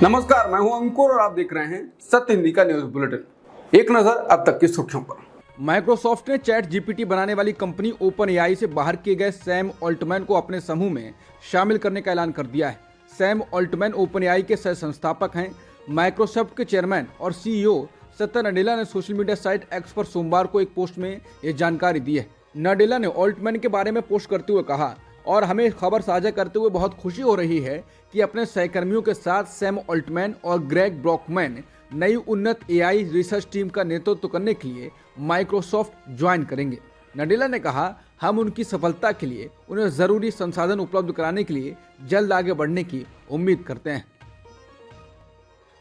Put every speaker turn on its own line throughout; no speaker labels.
नमस्कार, मैं हूं अंकुर और आप देख रहे हैं सत्य हिंदी का न्यूज बुलेटिन। एक नजर अब तक की सुर्खियों पर। माइक्रोसॉफ्ट ने चैट जीपीटी बनाने वाली कंपनी ओपन एआई से बाहर किए गए सैम ऑल्टमैन को अपने समूह में शामिल करने का ऐलान कर दिया है। सैम ऑल्टमैन ओपन एआई के सह संस्थापक हैं। माइक्रोसॉफ्ट के चेयरमैन और सीईओ सत्या नडेला ने सोशल मीडिया साइट एक्स पर सोमवार को एक पोस्ट में ये जानकारी दी है। नडेला ने ऑल्टमैन के बारे में पोस्ट करते हुए कहा, और हमें खबर साझा करते हुए बहुत खुशी हो रही है कि अपने सहकर्मियों के साथ सैम ऑल्टमैन और ग्रेग ब्रॉकमैन नई उन्नत एआई रिसर्च टीम का नेतृत्व करने के लिए माइक्रोसॉफ्ट ज्वाइन करेंगे। नडेला ने कहा, हम उनकी सफलता के लिए उन्हें जरूरी संसाधन उपलब्ध कराने के लिए जल्द आगे बढ़ने की उम्मीद करते हैं।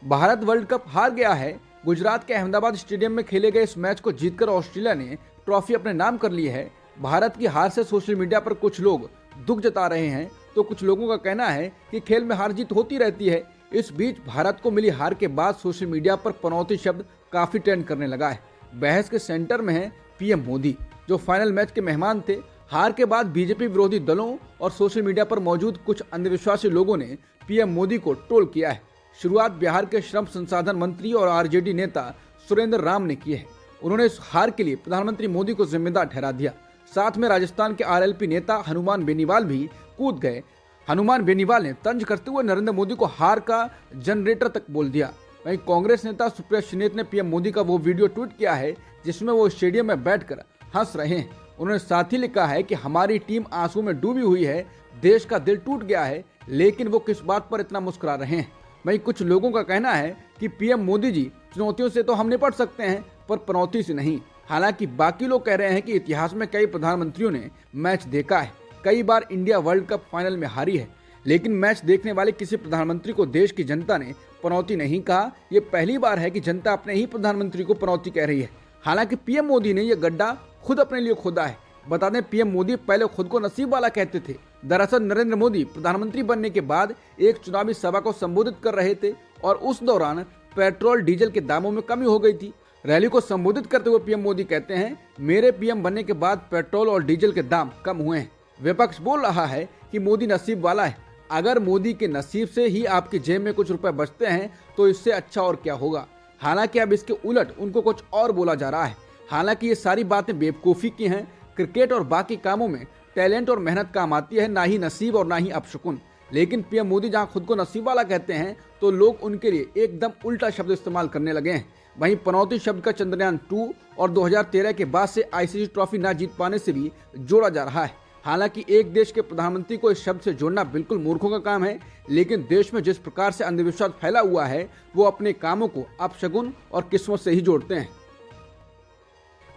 भारत वर्ल्ड कप हार गया है। गुजरात के अहमदाबाद स्टेडियम में खेले गए इस मैच को जीतकर ऑस्ट्रेलिया ने ट्रॉफी अपने नाम कर ली है। भारत की हार से सोशल मीडिया पर कुछ लोग दुख जता रहे हैं तो कुछ लोगों का कहना है कि खेल में हार जीत होती रहती है। इस बीच भारत को मिली हार के बाद सोशल मीडिया पर पनौती शब्द काफी ट्रेंड करने लगा है। बहस के सेंटर में है पीएम मोदी, जो फाइनल मैच के मेहमान थे। हार के बाद बीजेपी विरोधी दलों और सोशल मीडिया पर मौजूद कुछ अंधविश्वासी लोगों ने पीएम मोदी को ट्रोल किया है। शुरुआत बिहार के श्रम संसाधन मंत्री और आरजेडी नेता सुरेंद्र राम ने की है। उन्होंने इस हार के लिए प्रधानमंत्री मोदी को जिम्मेदार ठहरा दिया। साथ में राजस्थान के आरएलपी नेता हनुमान बेनीवाल भी कूद गए। हनुमान बेनीवाल ने तंज करते हुए नरेंद्र मोदी को हार का जनरेटर तक बोल दिया। वहीं कांग्रेस नेता सुप्रिया श्रीनेत ने पीएम मोदी का वो वीडियो ट्वीट किया है जिसमें वो स्टेडियम में बैठकर हंस रहे हैं। उन्होंने साथ ही लिखा है कि हमारी टीम आंसू में डूबी हुई है, देश का दिल टूट गया है, लेकिन वो किस बात पर इतना मुस्कुरा रहे हैं। वहीं कुछ लोगों का कहना है कि पीएम मोदी जी, चुनौतियों से तो हम निपट सकते हैं पर पनौती से नहीं। हालांकि बाकी लोग कह रहे हैं कि इतिहास में कई प्रधानमंत्रियों ने मैच देखा है, कई बार इंडिया वर्ल्ड कप फाइनल में हारी है, लेकिन मैच देखने वाले किसी प्रधानमंत्री को देश की जनता ने पनौती नहीं कहा। ये पहली बार है कि जनता अपने ही प्रधानमंत्री को पनौती कह रही है। हालांकि पीएम मोदी ने यह गड्ढा खुद अपने लिए खोदा है। बता दें, पीएम मोदी पहले खुद को नसीब वाला कहते थे। दरअसल नरेंद्र मोदी प्रधानमंत्री बनने के बाद एक चुनावी सभा को संबोधित कर रहे थे और उस दौरान पेट्रोल डीजल के दामों में कमी हो गई थी। रैली को संबोधित करते हुए पीएम मोदी कहते हैं, मेरे पीएम बनने के बाद पेट्रोल और डीजल के दाम कम हुए हैं। विपक्ष बोल रहा है कि मोदी नसीब वाला है। अगर मोदी के नसीब से ही आपकी जेब में कुछ रुपए बचते हैं तो इससे अच्छा और क्या होगा। हालांकि अब इसके उलट उनको कुछ और बोला जा रहा है। हालांकि ये सारी बातें बेवकूफ़ी की हैं। क्रिकेट और बाकी कामों में टैलेंट और मेहनत काम आती है, ना ही नसीब और ना ही अपशकुन। लेकिन पीएम मोदी जहां खुद को नसीब वाला कहते हैं तो लोग उनके लिए एकदम उल्टा शब्द इस्तेमाल करने लगे हैं। वहीं पनौती शब्द का चंद्रयान 2 और 2013 के बाद से आईसीसी ट्रॉफी ना जीत पाने से भी जोड़ा जा रहा है। हालांकि एक देश के प्रधानमंत्री को इस शब्द से जोड़ना बिल्कुल मूर्खों का काम है, लेकिन देश में जिस प्रकार से अंधविश्वास फैला हुआ है वो अपने कामों को अपशगुन और किस्मत से ही जोड़ते हैं।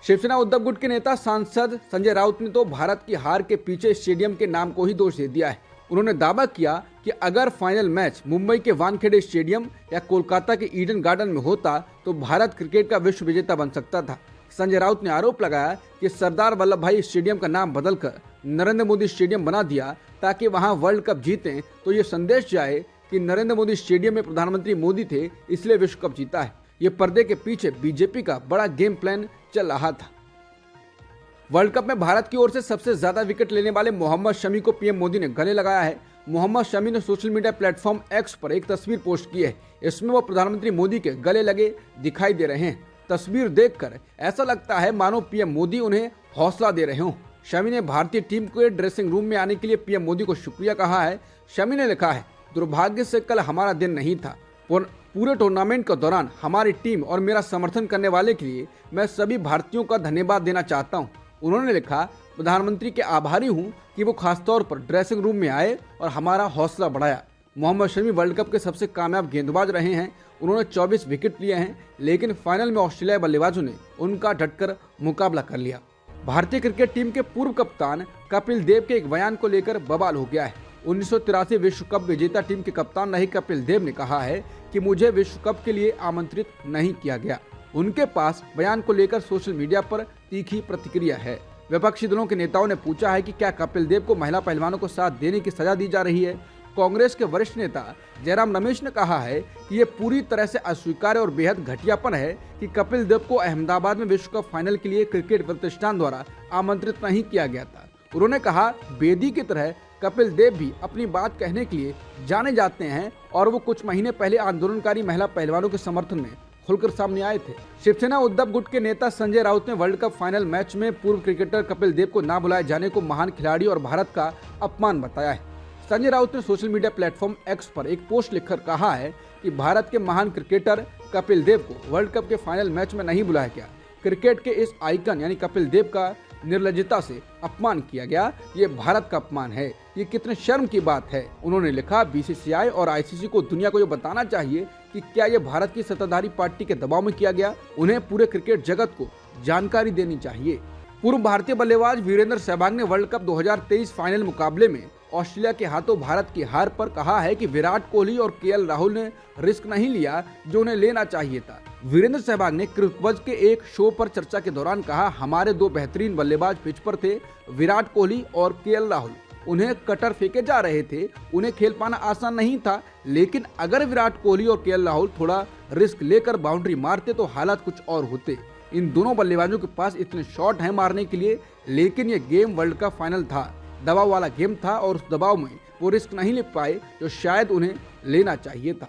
शिवसेना उद्धव गुट के नेता सांसद संजय राउत ने तो भारत की हार के पीछे स्टेडियम के नाम को ही दोष दे दिया है। उन्होंने दावा किया कि अगर फाइनल मैच मुंबई के वानखेड़े स्टेडियम या कोलकाता के ईडन गार्डन में होता तो भारत क्रिकेट का विश्व विजेता बन सकता था। संजय राउत ने आरोप लगाया कि सरदार वल्लभ भाई स्टेडियम का नाम बदलकर नरेंद्र मोदी स्टेडियम बना दिया ताकि वहां वर्ल्ड कप जीतें तो ये संदेश जाए कि नरेंद्र मोदी स्टेडियम में प्रधानमंत्री मोदी थे, इसलिए विश्व कप जीता है। ये पर्दे के पीछे बीजेपी का बड़ा गेम प्लान चल रहा था। वर्ल्ड कप में भारत की ओर से सबसे ज्यादा विकेट लेने वाले मोहम्मद शमी को पीएम मोदी ने गले लगाया है। मोहम्मद शमी ने सोशल मीडिया प्लेटफॉर्म एक्स पर एक तस्वीर पोस्ट की है। इसमें वो प्रधानमंत्री मोदी के गले लगे दिखाई दे रहे हैं। तस्वीर देखकर ऐसा लगता है मानो पीएम मोदी उन्हें हौसला दे रहे हों। शमी ने भारतीय टीम के ड्रेसिंग रूम में आने के लिए पीएम मोदी को शुक्रिया कहा है। शमी ने लिखा है, दुर्भाग्य से कल हमारा दिन नहीं था। पूरे टूर्नामेंट के दौरान हमारी टीम और मेरा समर्थन करने वाले के लिए मैं सभी भारतीयों का धन्यवाद देना चाहता हूँ। उन्होंने लिखा, प्रधानमंत्री के आभारी हूँ कि वो खासतौर पर ड्रेसिंग रूम में आए और हमारा हौसला बढ़ाया। मोहम्मद शमी वर्ल्ड कप के सबसे कामयाब गेंदबाज रहे हैं। उन्होंने 24 विकेट लिए हैं, लेकिन फाइनल में ऑस्ट्रेलियाई बल्लेबाजों ने उनका डटकर मुकाबला कर लिया। भारतीय क्रिकेट टीम के पूर्व कप्तान कपिल देव के एक बयान को लेकर बवाल हो गया है। 1983 विश्व कप विजेता टीम के कप्तान रहे कपिल देव ने कहा है कि मुझे विश्व कप के लिए आमंत्रित नहीं किया गया। उनके पास बयान को लेकर सोशल मीडिया पर तीखी प्रतिक्रिया है। विपक्षी दलों के नेताओं ने पूछा है कि क्या कपिल देव को महिला पहलवानों को साथ देने की सजा दी जा रही है। कांग्रेस के वरिष्ठ नेता जयराम रमेश ने कहा है कि ये पूरी तरह से अस्वीकार्य और बेहद घटियापन है कि कपिल देव को अहमदाबाद में विश्व कप फाइनल के लिए क्रिकेट प्रतिष्ठान द्वारा आमंत्रित नहीं किया गया था। उन्होंने कहा, बेदी की तरह कपिल देव भी अपनी बात कहने के लिए जाने जाते हैं और वो कुछ महीने पहले आंदोलनकारी महिला पहलवानों के समर्थन में खुलकर सामने आए थे। शिवसेना उद्धव गुट के नेता संजय राउत ने वर्ल्ड कप फाइनल मैच में पूर्व क्रिकेटर कपिल देव को ना बुलाए जाने को महान खिलाड़ी और भारत का अपमान बताया है। संजय राउत ने सोशल मीडिया प्लेटफॉर्म एक्स पर एक पोस्ट लिखकर कहा है कि भारत के महान क्रिकेटर कपिल देव को वर्ल्ड कप के फाइनल मैच में नहीं बुलाया गया। क्रिकेट के इस आइकन यानी कपिल देव का निर्लज्जता से अपमान किया गया। ये भारत का अपमान है, ये कितने शर्म की बात है। उन्होंने लिखा, बीसीसीआई और आईसीसी को दुनिया को ये बताना चाहिए कि क्या ये भारत की सत्ताधारी पार्टी के दबाव में किया गया। उन्हें पूरे क्रिकेट जगत को जानकारी देनी चाहिए। पूर्व भारतीय बल्लेबाज वीरेंद्र सहवाग ने वर्ल्ड कप 2023 फाइनल मुकाबले में ऑस्ट्रेलिया के हाथों भारत की हार पर कहा है कि विराट कोहली और केएल राहुल ने रिस्क नहीं लिया जो उन्हें लेना चाहिए था। वीरेंद्र सहवाग ने क्रिकबज़ के एक शो पर चर्चा के दौरान कहा, हमारे दो बेहतरीन बल्लेबाज पिच पर थे, विराट कोहली और केएल राहुल। उन्हें कटर फेंके जा रहे थे, उन्हें खेल पाना आसान नहीं था, लेकिन अगर विराट कोहली और केएल राहुल थोड़ा रिस्क लेकर बाउंड्री मारते तो हालात कुछ और होते। इन दोनों बल्लेबाजों के पास इतने शॉट हैं मारने के लिए, लेकिन ये गेम वर्ल्ड कप फाइनल था, दबाव वाला गेम था और उस दबाव में वो रिस्क नहीं ले पाए जो शायद उन्हें लेना चाहिए था।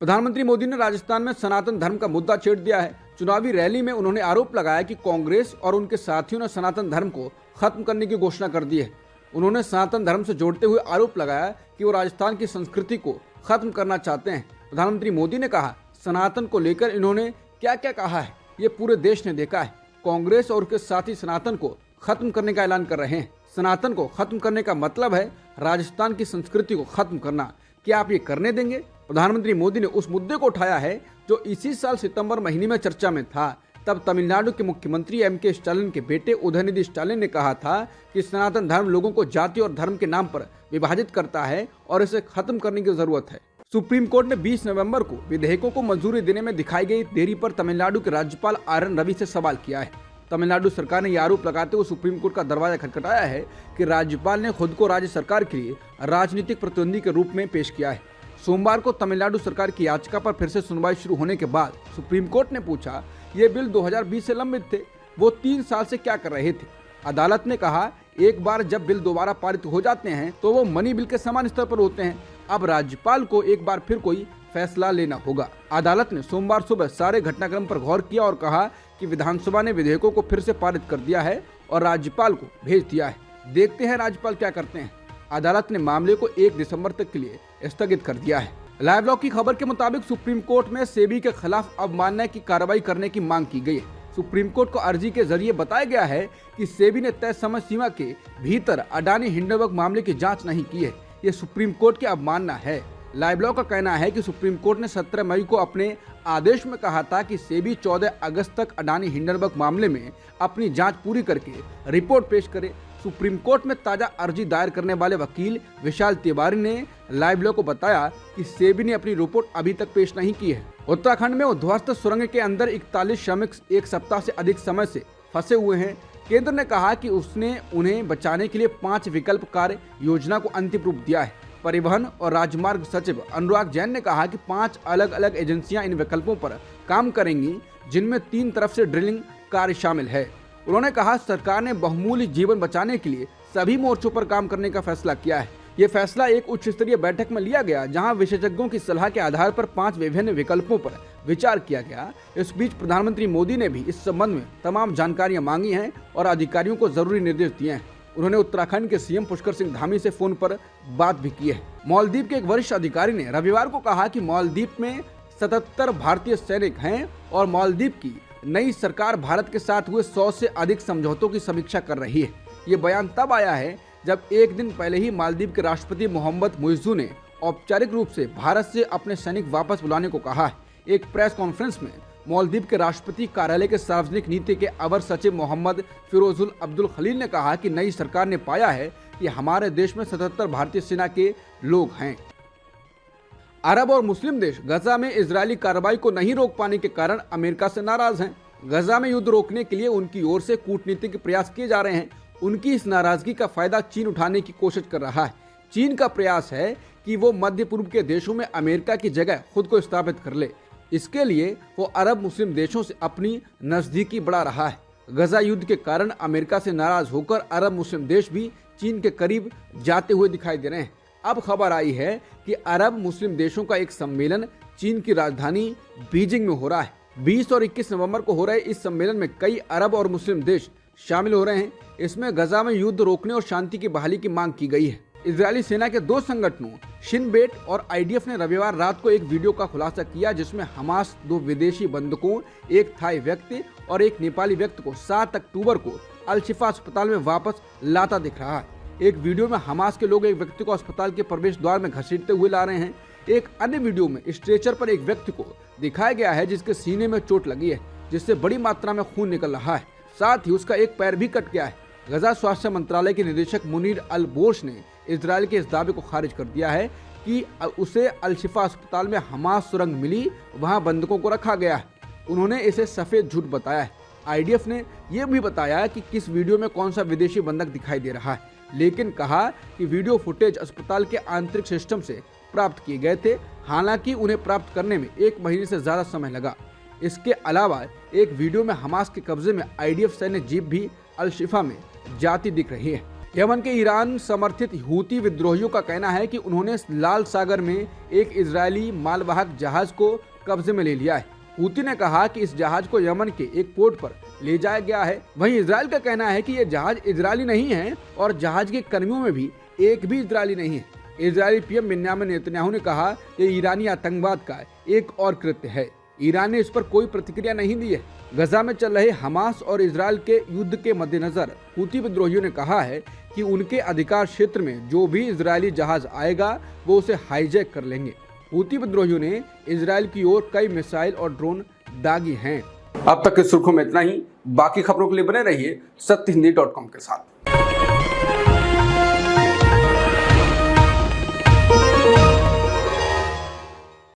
प्रधानमंत्री मोदी ने राजस्थान में सनातन धर्म का मुद्दा छेड़ दिया है। चुनावी रैली में उन्होंने आरोप लगाया कि कांग्रेस और उनके साथियों ने सनातन धर्म को खत्म करने की घोषणा कर दी है। उन्होंने सनातन धर्म से जोड़ते हुए आरोप लगाया कि वो राजस्थान की संस्कृति को खत्म करना चाहते हैं। प्रधानमंत्री मोदी ने कहा, सनातन को लेकर इन्होंने क्या क्या कहा है ये पूरे देश ने देखा है। कांग्रेस और उसके साथी सनातन को खत्म करने का ऐलान कर रहे हैं। सनातन को खत्म करने का मतलब है राजस्थान की संस्कृति को खत्म करना। क्या आप ये करने देंगे? प्रधानमंत्री मोदी ने उस मुद्दे को उठाया है जो इसी साल सितंबर महीने में चर्चा में था। तब तमिलनाडु के मुख्यमंत्री एम.के. स्टालिन के बेटे उदयनिधि स्टालिन ने कहा था कि सनातन धर्म लोगों को जाति और धर्म के नाम पर विभाजित करता है और इसे खत्म करने की जरूरत है। सुप्रीम कोर्ट ने 20 नवंबर को विधेयकों को मंजूरी देने में दिखाई गई देरी पर तमिलनाडु के राज्यपाल आर.एन. रवि से सवाल किया है। तमिलनाडु सरकार ने यह आरोप लगाते हुए सुप्रीम कोर्ट का दरवाजा खटखटाया है कि राज्यपाल ने खुद को राज्य सरकार के लिए राजनीतिक प्रतिद्वंदी के रूप में पेश किया है। सोमवार को तमिलनाडु सरकार की याचिका पर फिर से सुनवाई शुरू होने के बाद सुप्रीम कोर्ट ने पूछा, ये बिल 2020 से लंबित थे, वो 3 साल से क्या कर रहे थे। अदालत ने कहा, एक बार जब बिल दोबारा पारित हो जाते हैं तो वो मनी बिल के समान स्तर पर होते हैं। अब राज्यपाल को एक बार फिर कोई फैसला लेना होगा। अदालत ने सोमवार सुबह सारे घटनाक्रम पर गौर किया और कहा कि विधानसभा ने विधेयकों को फिर से पारित कर दिया है और राज्यपाल को भेज दिया है। देखते हैं राज्यपाल क्या करते हैं। अदालत ने मामले को 1 दिसंबर तक के लिए स्थगित कर दिया है। लाइव लॉ की खबर के मुताबिक सुप्रीम कोर्ट में सेबी के खिलाफ अवमानना की कार्रवाई करने की मांग की गई है। सुप्रीम कोर्ट को अर्जी के जरिए बताया गया है कि सेबी ने तय समय सीमा के भीतर अडानी हिंडनबर्ग मामले की जांच नहीं की है। ये सुप्रीम कोर्ट की अवमानना है। लाइव लॉ का कहना है कि सुप्रीम कोर्ट ने 17 मई को अपने आदेश में कहा था कि सेबी 14 अगस्त तक अडानी हिंडनबर्ग मामले में अपनी जांच पूरी करके रिपोर्ट पेश करे। सुप्रीम कोर्ट में ताजा अर्जी दायर करने वाले वकील विशाल तिवारी ने लाइव लॉ को बताया कि सेबी ने अपनी रिपोर्ट अभी तक पेश नहीं की है। उत्तराखंड में उद्ध्वस्त सुरंग के अंदर 41 श्रमिक 1 सप्ताह से अधिक समय से फंसे हुए हैं। केंद्र ने कहा कि उसने उन्हें बचाने के लिए 5 विकल्प कार्य योजना को अंतिम रूप दिया है। परिवहन और राजमार्ग सचिव अनुराग जैन ने कहा कि 5 अलग अलग एजेंसियां इन विकल्पों पर काम करेंगी, जिनमें 3 तरफ से ड्रिलिंग कार्य शामिल है। उन्होंने कहा, सरकार ने बहुमूल्य जीवन बचाने के लिए सभी मोर्चों पर काम करने का फैसला किया है। ये फैसला एक उच्च स्तरीय बैठक में लिया गया, जहां विशेषज्ञों की सलाह के आधार पर 5 विभिन्न विकल्पों पर विचार किया गया। इस बीच प्रधानमंत्री मोदी ने भी इस संबंध में तमाम जानकारियां मांगी हैं और अधिकारियों को जरूरी निर्देश दिए हैं। उन्होंने उत्तराखंड के सीएम पुष्कर सिंह धामी से फोन पर बात भी की है। मालदीव के एक वरिष्ठ अधिकारी ने रविवार को कहा कि मालदीव में 77 भारतीय सैनिक हैं और मालदीव की नई सरकार भारत के साथ हुए 100 से अधिक समझौतों की समीक्षा कर रही है। ये बयान तब आया है जब एक दिन पहले ही मालदीव के राष्ट्रपति मोहम्मद मुइज़्ज़ू ने औपचारिक रूप से भारत से अपने सैनिक वापस बुलाने को कहा है। एक प्रेस कॉन्फ्रेंस में मालदीव के राष्ट्रपति कार्यालय के सार्वजनिक नीति के अवर सचिव मोहम्मद फिरोजुल अब्दुल खलील ने कहा कि नई सरकार ने पाया है कि हमारे देश में 77 भारतीय सेना के लोग हैं। अरब और मुस्लिम देश गजा में इजरायली कार्रवाई को नहीं रोक पाने के कारण अमेरिका से नाराज हैं। गजा में युद्ध रोकने के लिए उनकी ओर से कूटनीतिक प्रयास किए जा रहे हैं। उनकी इस नाराजगी का फायदा चीन उठाने की कोशिश कर रहा है। चीन का प्रयास है कि वो मध्य पूर्व के देशों में अमेरिका की जगह खुद को स्थापित कर ले। इसके लिए वो अरब मुस्लिम देशों से अपनी नजदीकी बढ़ा रहा है। गजा युद्ध के कारण अमेरिका से नाराज होकर अरब मुस्लिम देश भी चीन के करीब जाते हुए दिखाई दे रहे हैं। अब खबर आई है कि अरब मुस्लिम देशों का एक सम्मेलन चीन की राजधानी बीजिंग में हो रहा है। 20 और 21 नवंबर को हो रहे इस सम्मेलन में कई अरब और मुस्लिम देश शामिल हो रहे हैं। इसमें गजा में युद्ध रोकने और शांति की बहाली की मांग की गई है। इजरायली सेना के दो संगठनों शिन बेट और आईडीएफ ने रविवार रात को एक वीडियो का खुलासा किया, जिसमें हमास 2 विदेशी बंधकों, एक थाई व्यक्ति और एक नेपाली व्यक्ति को 7 अक्टूबर को अल शिफा अस्पताल में वापस लाता दिख रहा है। एक वीडियो में हमास के लोग एक व्यक्ति को अस्पताल के प्रवेश द्वार में घसीटते हुए ला रहे हैं। एक अन्य वीडियो में स्ट्रेचर पर एक व्यक्ति को दिखाया गया है जिसके सीने में चोट लगी है, जिससे बड़ी मात्रा में खून निकल रहा है। साथ ही उसका एक पैर भी कट गया है। गजा स्वास्थ्य मंत्रालय के निदेशक मुनीर अल बोश ने इजरायल के इस दावे को खारिज कर दिया है कि उसे अल शिफा अस्पताल में हमास सुरंग मिली, वहां बंधकों को रखा गया है। उन्होंने इसे सफेद झूठ बताया है। आईडीएफ ने यह भी बताया कि किस वीडियो में कौन सा विदेशी बंधक दिखाई दे रहा है, लेकिन कहा कि वीडियो फुटेज अस्पताल के आंतरिक सिस्टम से प्राप्त किए गए थे। हालांकि उन्हें प्राप्त करने में 1 महीने से ज्यादा समय लगा। इसके अलावा एक वीडियो में हमास के कब्जे में आईडीएफ सैन्य जीप भी अल शिफा में जाती दिख रही है। यमन के ईरान समर्थित हूती विद्रोहियों का कहना है कि उन्होंने लाल सागर में एक इजरायली मालवाहक जहाज को कब्जे में ले लिया है। हूती ने कहा कि इस जहाज को यमन के एक पोर्ट पर ले जाया गया है। वहीं इजरायल का कहना है कि यह जहाज इजरायली नहीं है और जहाज के कर्मियों में भी एक भी इजरायली नहीं है। इजरायली पीएम बेंयामिन नेतन्याहू ने कहा यह ईरानी आतंकवाद का एक और कृत्य है। ईरान ने इस पर कोई प्रतिक्रिया नहीं दी है। गजा में चल रहे हमास और इजरायल के युद्ध के मद्देनजर हूती विद्रोहियों ने कहा है कि उनके अधिकार क्षेत्र में जो भी इजरायली जहाज आएगा वो उसे हाईजैक कर लेंगे। हूती विद्रोहियों ने इजरायल की ओर कई मिसाइल और ड्रोन दागी हैं। अब तक की सुर्खियों में इतना ही। बाकी खबरों के लिए बने रहिए सत्यहिंदी.com के साथ।